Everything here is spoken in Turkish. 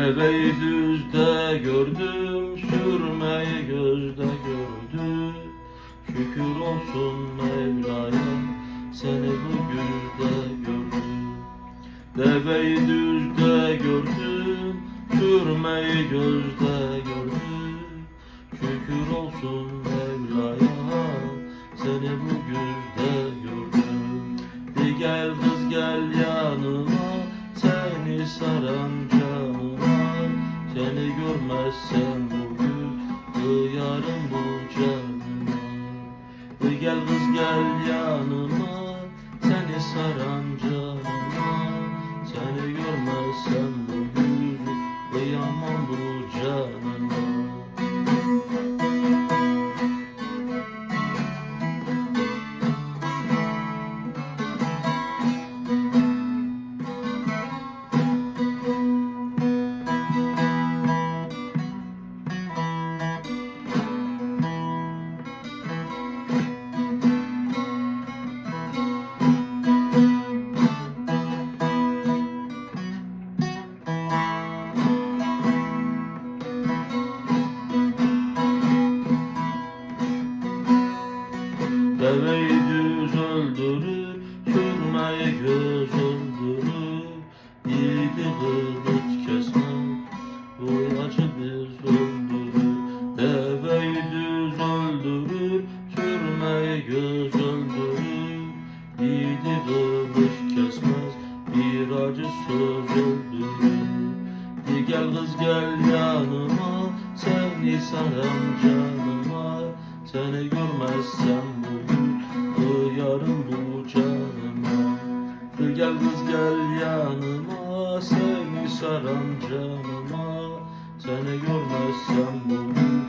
Deveyi düzde gördüm, sürmeyi gözde gördüm. Şükür olsun Mevla'ya, seni bu yüzde gördüm. Deveyi düzde gördüm, sürmeyi gözde gördüm. Şükür olsun Mevla'ya, seni bu yüzde gördüm. Bir gel kız gel yanıma, seni saran canıma. Seni görmezsem bugün duyarım bu canıma. Bir gel kız gel yanıma, seni saran canıma. Seni görmezsem bugün duyamam bu canıma. Deveyi düz öldürür, sürmeyi göz öldürür. Yiğidi kılıç kesmez, bu acı biz öldürür. Deveyi düz öldürür, sürmeyi göz öldürür. Yiğidi kılıç kesmez, bir acı söz öldürür. Bir gel kız gel yanıma, seni saran canıma. Seni görmezsem bugün duyarım bu canıma. Bir gel kız gel yanıma, seni saran canıma. Seni görmezsem bugün